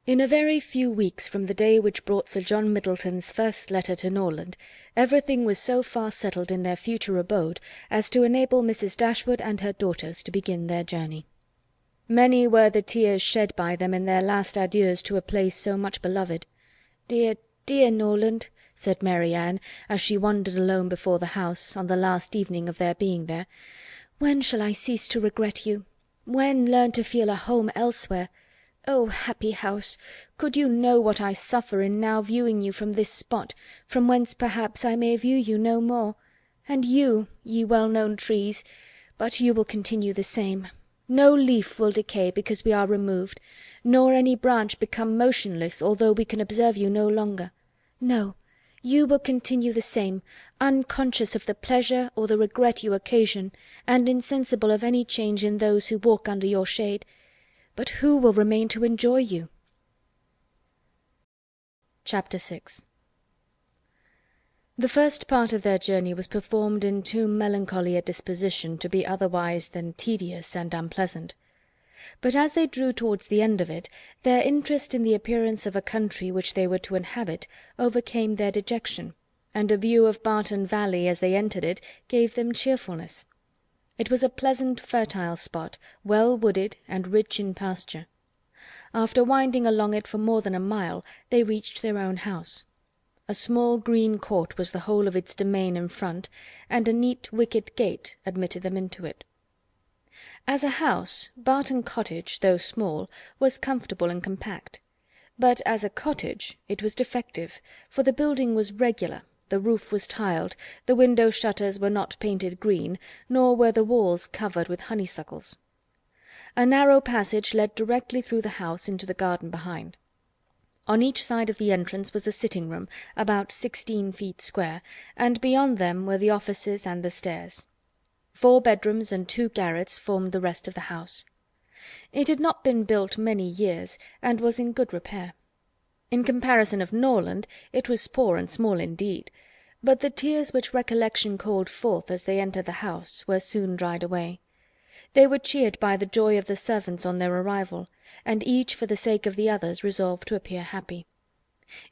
In a very few weeks from the day which brought Sir John Middleton's first letter to Norland, everything was so far settled in their future abode as to enable Mrs. Dashwood and her daughters to begin their journey. Many were the tears shed by them in their last adieus to a place so much beloved. "Dear, dear Norland," said Marianne, as she wandered alone before the house, on the last evening of their being there, "when shall I cease to regret you? When learn to feel a home elsewhere? Oh, happy house! Could you know what I suffer in now viewing you from this spot, from whence perhaps I may view you no more. And you, ye well-known trees, but you will continue the same. No leaf will decay because we are removed, nor any branch become motionless although we can observe you no longer. No, you will continue the same, unconscious of the pleasure or the regret you occasion, and insensible of any change in those who walk under your shade. But who will remain to enjoy you?" Chapter 6. The first part of their journey was performed in too melancholy a disposition to be otherwise than tedious and unpleasant. But as they drew towards the end of it, their interest in the appearance of a country which they were to inhabit overcame their dejection, and a view of Barton Valley as they entered it gave them cheerfulness. It was a pleasant fertile spot, well wooded and rich in pasture. After winding along it for more than a mile, they reached their own house. A small green court was the whole of its domain in front, and a neat wicket gate admitted them into it. As a house, Barton Cottage, though small, was comfortable and compact. But as a cottage it was defective, for the building was regular, the roof was tiled, the window-shutters were not painted green, nor were the walls covered with honeysuckles. A narrow passage led directly through the house into the garden behind. On each side of the entrance was a sitting-room, about 16 feet square, and beyond them were the offices and the stairs. 4 bedrooms and 2 garrets formed the rest of the house. It had not been built many years, and was in good repair. In comparison of Norland, it was poor and small indeed, but the tears which recollection called forth as they entered the house were soon dried away. They were cheered by the joy of the servants on their arrival, and each for the sake of the others resolved to appear happy.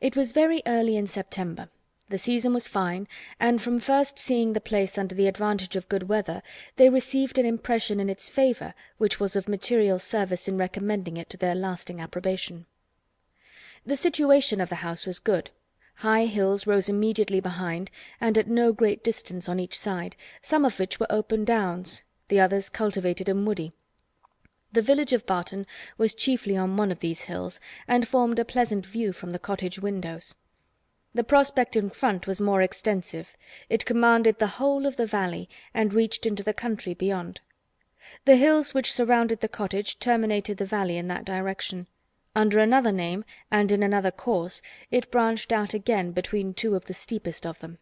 It was very early in September. The season was fine, and from first seeing the place under the advantage of good weather, they received an impression in its favour which was of material service in recommending it to their lasting approbation. The situation of the house was good. High hills rose immediately behind, and at no great distance on each side, some of which were open downs, the others cultivated and woody. The village of Barton was chiefly on one of these hills, and formed a pleasant view from the cottage windows. The prospect in front was more extensive. It commanded the whole of the valley, and reached into the country beyond. The hills which surrounded the cottage terminated the valley in that direction. Under another name, and in another course, it branched out again between 2 of the steepest of them.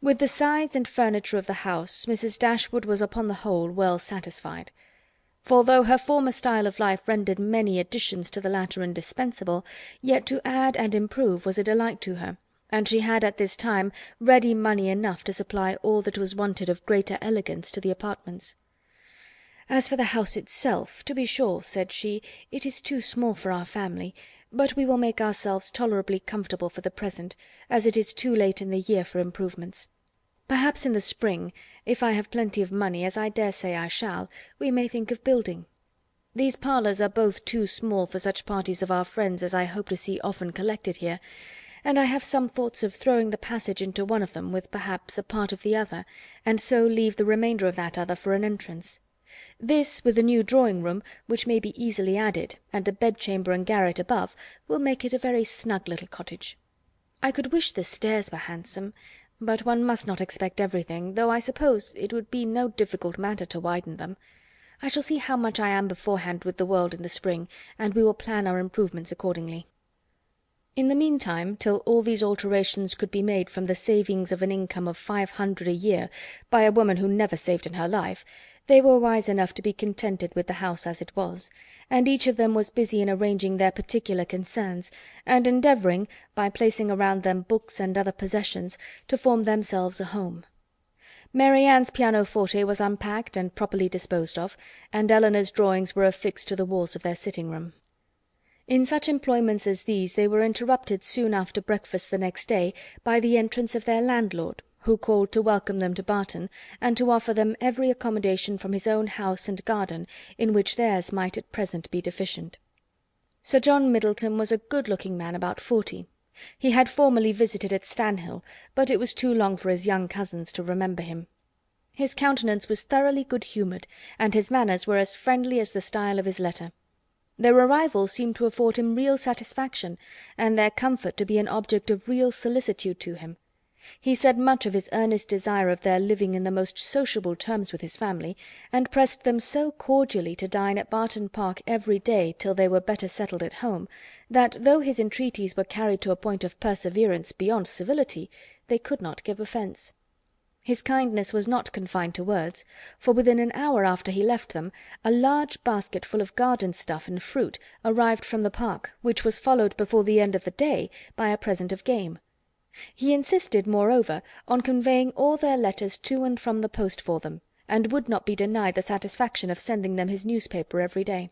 With the size and furniture of the house, Mrs. Dashwood was upon the whole well satisfied. For although her former style of life rendered many additions to the latter indispensable, yet to add and improve was a delight to her, and she had at this time ready money enough to supply all that was wanted of greater elegance to the apartments. "As for the house itself, to be sure," said she, "it is too small for our family, but we will make ourselves tolerably comfortable for the present, as it is too late in the year for improvements. Perhaps in the spring, if I have plenty of money, as I dare say I shall, we may think of building. These parlours are both too small for such parties of our friends as I hope to see often collected here, and I have some thoughts of throwing the passage into one of them with perhaps a part of the other, and so leave the remainder of that other for an entrance. This, with a new drawing-room, which may be easily added, and a bedchamber and garret above, will make it a very snug little cottage. I could wish the stairs were handsome, but one must not expect everything, though I suppose it would be no difficult matter to widen them. I shall see how much I am beforehand with the world in the spring, and we will plan our improvements accordingly." In the meantime, till all these alterations could be made from the savings of an income of 500 a year by a woman who never saved in her life, they were wise enough to be contented with the house as it was, and each of them was busy in arranging their particular concerns, and endeavouring, by placing around them books and other possessions, to form themselves a home. Mary Ann's pianoforte was unpacked and properly disposed of, and Elinor's drawings were affixed to the walls of their sitting-room. In such employments as these they were interrupted soon after breakfast the next day by the entrance of their landlord, who called to welcome them to Barton, and to offer them every accommodation from his own house and garden, in which theirs might at present be deficient. Sir John Middleton was a good-looking man about 40. He had formerly visited at Stanhill, but it was too long for his young cousins to remember him. His countenance was thoroughly good-humoured, and his manners were as friendly as the style of his letter. Their arrival seemed to afford him real satisfaction, and their comfort to be an object of real solicitude to him. He said much of his earnest desire of their living in the most sociable terms with his family, and pressed them so cordially to dine at Barton Park every day till they were better settled at home, that though his entreaties were carried to a point of perseverance beyond civility, they could not give offence. His kindness was not confined to words, for within an hour after he left them, a large basket full of garden stuff and fruit arrived from the park, which was followed before the end of the day by a present of game. He insisted, moreover, on conveying all their letters to and from the post for them, and would not be denied the satisfaction of sending them his newspaper every day.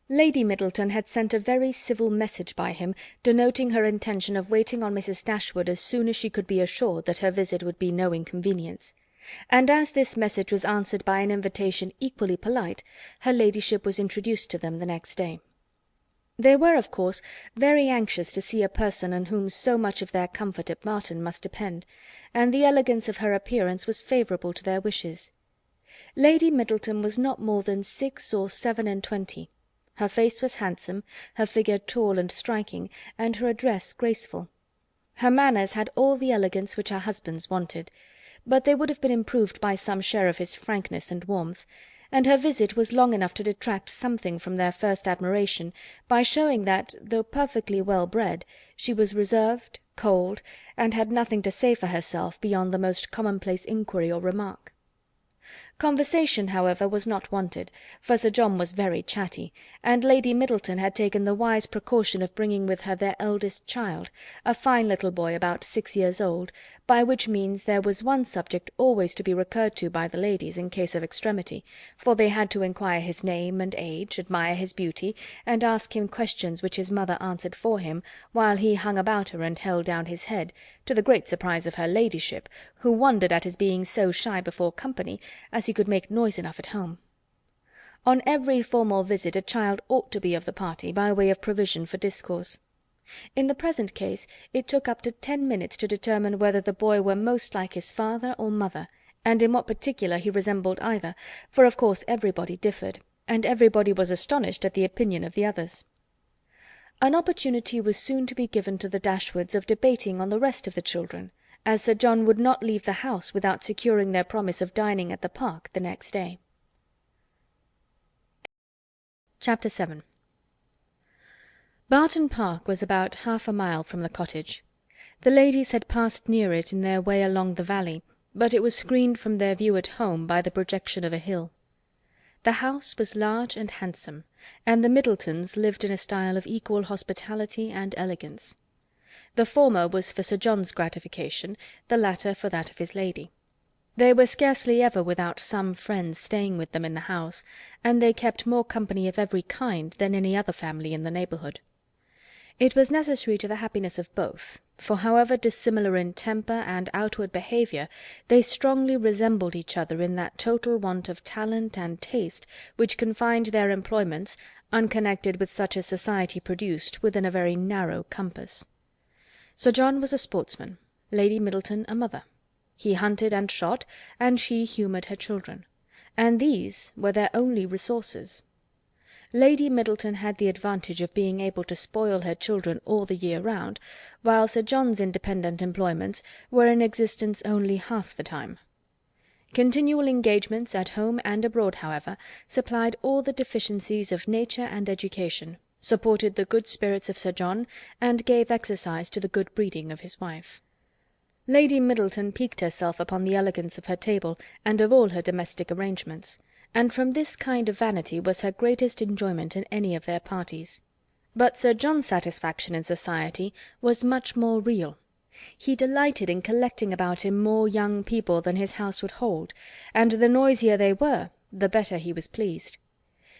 Lady Middleton had sent a very civil message by him, denoting her intention of waiting on Mrs. Dashwood as soon as she could be assured that her visit would be no inconvenience; and as this message was answered by an invitation equally polite, her ladyship was introduced to them the next day. They were, of course, very anxious to see a person on whom so much of their comfort at Barton must depend, and the elegance of her appearance was favourable to their wishes. Lady Middleton was not more than 6 or 7 and 20. Her face was handsome, her figure tall and striking, and her address graceful. Her manners had all the elegance which her husband's wanted, but they would have been improved by some share of his frankness and warmth, and her visit was long enough to detract something from their first admiration, by showing that, though perfectly well bred, she was reserved, cold, and had nothing to say for herself beyond the most commonplace inquiry or remark. Conversation, however, was not wanted, for Sir John was very chatty, and Lady Middleton had taken the wise precaution of bringing with her their eldest child, a fine little boy about 6 years old, by which means there was one subject always to be recurred to by the ladies in case of extremity, for they had to inquire his name and age, admire his beauty, and ask him questions which his mother answered for him, while he hung about her and held down his head, to the great surprise of her ladyship, who wondered at his being so shy before company, as he could make noise enough at home. On every formal visit a child ought to be of the party, by way of provision for discourse. In the present case it took up to 10 minutes to determine whether the boy were most like his father or mother, and in what particular he resembled either, for of course everybody differed, and everybody was astonished at the opinion of the others. An opportunity was soon to be given to the Dashwoods of debating on the rest of the children, as Sir John would not leave the house without securing their promise of dining at the park the next day. Chapter 7. Barton Park was about half a mile from the cottage. The ladies had passed near it in their way along the valley, but it was screened from their view at home by the projection of a hill. The house was large and handsome, and the Middletons lived in a style of equal hospitality and elegance. The former was for Sir John's gratification, the latter for that of his lady. They were scarcely ever without some friends staying with them in the house, and they kept more company of every kind than any other family in the neighbourhood. It was necessary to the happiness of both, for however dissimilar in temper and outward behaviour, they strongly resembled each other in that total want of talent and taste which confined their employments, unconnected with such as society produced, within a very narrow compass. Sir John was a sportsman, Lady Middleton a mother. He hunted and shot, and she humoured her children, and these were their only resources. Lady Middleton had the advantage of being able to spoil her children all the year round, while Sir John's independent employments were in existence only half the time. Continual engagements at home and abroad, however, supplied all the deficiencies of nature and education, supported the good spirits of Sir John, and gave exercise to the good breeding of his wife. Lady Middleton piqued herself upon the elegance of her table and of all her domestic arrangements, and from this kind of vanity was her greatest enjoyment in any of their parties. But Sir John's satisfaction in society was much more real. He delighted in collecting about him more young people than his house would hold, and the noisier they were, the better he was pleased.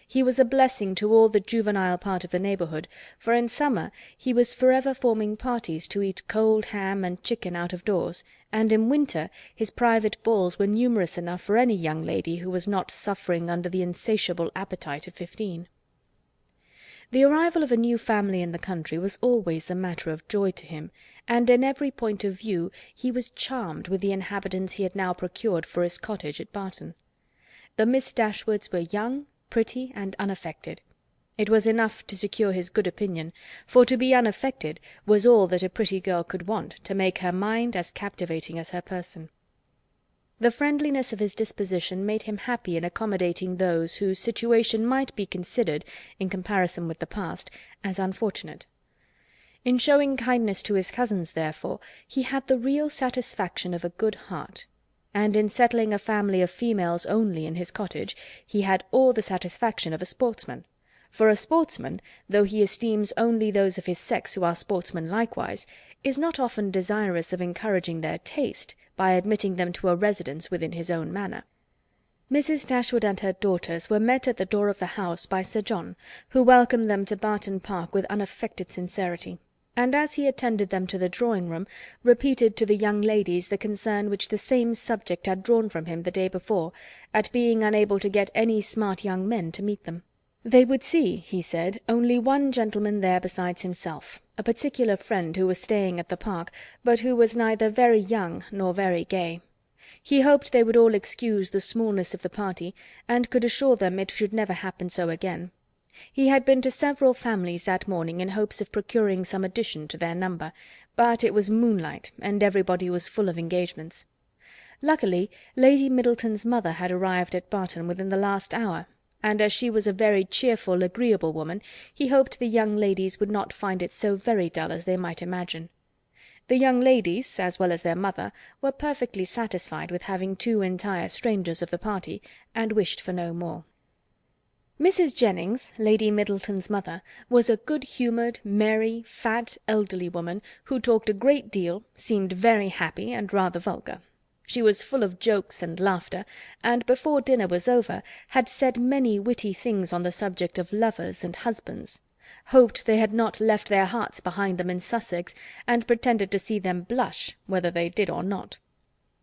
He was a blessing to all the juvenile part of the neighbourhood, for in summer he was forever forming parties to eat cold ham and chicken out of doors, and in winter his private balls were numerous enough for any young lady who was not suffering under the insatiable appetite of 15. The arrival of a new family in the country was always a matter of joy to him, and in every point of view he was charmed with the inhabitants he had now procured for his cottage at Barton. The Miss Dashwoods were young, pretty, and unaffected. It was enough to secure his good opinion, for to be unaffected was all that a pretty girl could want to make her mind as captivating as her person. The friendliness of his disposition made him happy in accommodating those whose situation might be considered, in comparison with the past, as unfortunate. In showing kindness to his cousins, therefore, he had the real satisfaction of a good heart, and in settling a family of females only in his cottage, he had all the satisfaction of a sportsman. For a sportsman, though he esteems only those of his sex who are sportsmen likewise, is not often desirous of encouraging their taste by admitting them to a residence within his own manor. Mrs. Dashwood and her daughters were met at the door of the house by Sir John, who welcomed them to Barton Park with unaffected sincerity, and as he attended them to the drawing-room, repeated to the young ladies the concern which the same subject had drawn from him the day before, at being unable to get any smart young men to meet them. They would see, he said, only one gentleman there besides himself, a particular friend who was staying at the Park, but who was neither very young nor very gay. He hoped they would all excuse the smallness of the party, and could assure them it should never happen so again. He had been to several families that morning in hopes of procuring some addition to their number, but it was moonlight, and everybody was full of engagements. Luckily, Lady Middleton's mother had arrived at Barton within the last hour, and as she was a very cheerful, agreeable woman, he hoped the young ladies would not find it so very dull as they might imagine. The young ladies, as well as their mother, were perfectly satisfied with having two entire strangers of the party, and wished for no more. Mrs. Jennings, Lady Middleton's mother, was a good-humoured, merry, fat, elderly woman, who talked a great deal, seemed very happy, and rather vulgar. She was full of jokes and laughter, and before dinner was over had said many witty things on the subject of lovers and husbands, hoped they had not left their hearts behind them in Sussex, and pretended to see them blush, whether they did or not.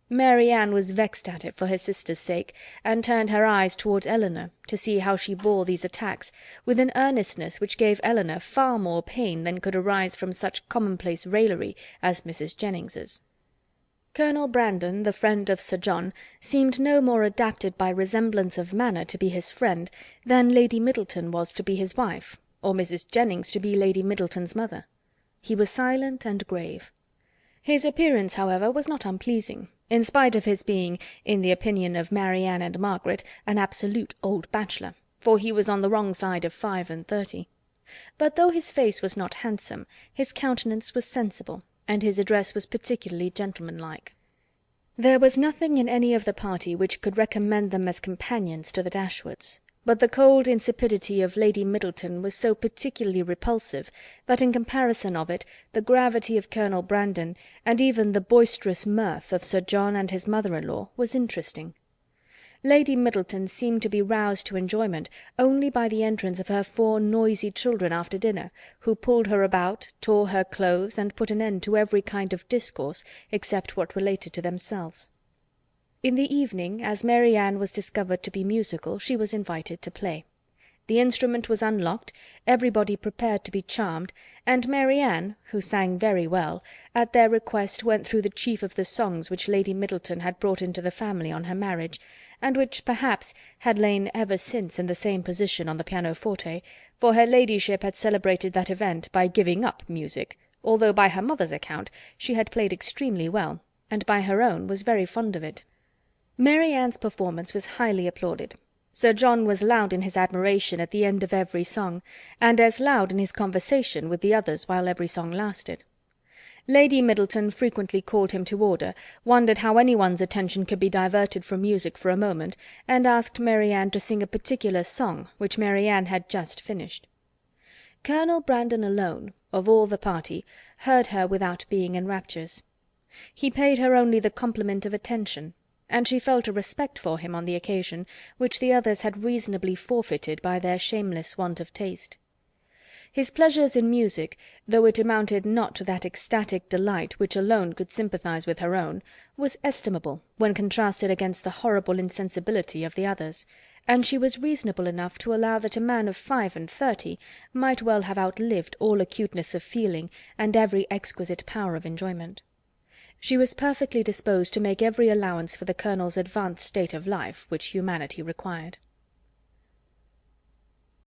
Mary Ann was vexed at it for her sister's sake, and turned her eyes towards Elinor, to see how she bore these attacks, with an earnestness which gave Elinor far more pain than could arise from such commonplace raillery as Mrs. Jennings's. Colonel Brandon, the friend of Sir John, seemed no more adapted by resemblance of manner to be his friend than Lady Middleton was to be his wife, or Mrs. Jennings to be Lady Middleton's mother. He was silent and grave. His appearance, however, was not unpleasing, in spite of his being, in the opinion of Marianne and Margaret, an absolute old bachelor, for he was on the wrong side of 35. But though his face was not handsome, his countenance was sensible, and his address was particularly gentlemanlike. There was nothing in any of the party which could recommend them as companions to the Dashwoods, but the cold insipidity of Lady Middleton was so particularly repulsive that in comparison of it the gravity of Colonel Brandon, and even the boisterous mirth of Sir John and his mother-in-law, was interesting. Lady Middleton seemed to be roused to enjoyment only by the entrance of her 4 noisy children after dinner, who pulled her about, tore her clothes, and put an end to every kind of discourse except what related to themselves. In the evening, as Mary Ann was discovered to be musical, she was invited to play. The instrument was unlocked, everybody prepared to be charmed, and Mary Ann, who sang very well, at their request went through the chief of the songs which Lady Middleton had brought into the family on her marriage, and which, perhaps, had lain ever since in the same position on the pianoforte, for her ladyship had celebrated that event by giving up music, although by her mother's account she had played extremely well, and by her own was very fond of it. Mary Ann's performance was highly applauded. Sir John was loud in his admiration at the end of every song, and as loud in his conversation with the others while every song lasted. Lady Middleton frequently called him to order, wondered how anyone's attention could be diverted from music for a moment, and asked Mary Ann to sing a particular song, which Mary Ann had just finished. Colonel Brandon alone, of all the party, heard her without being in raptures. He paid her only the compliment of attention, and she felt a respect for him on the occasion, which the others had reasonably forfeited by their shameless want of taste. His pleasures in music, though it amounted not to that ecstatic delight which alone could sympathize with her own, was estimable when contrasted against the horrible insensibility of the others, and she was reasonable enough to allow that a man of 35 might well have outlived all acuteness of feeling and every exquisite power of enjoyment. She was perfectly disposed to make every allowance for the colonel's advanced state of life which humanity required.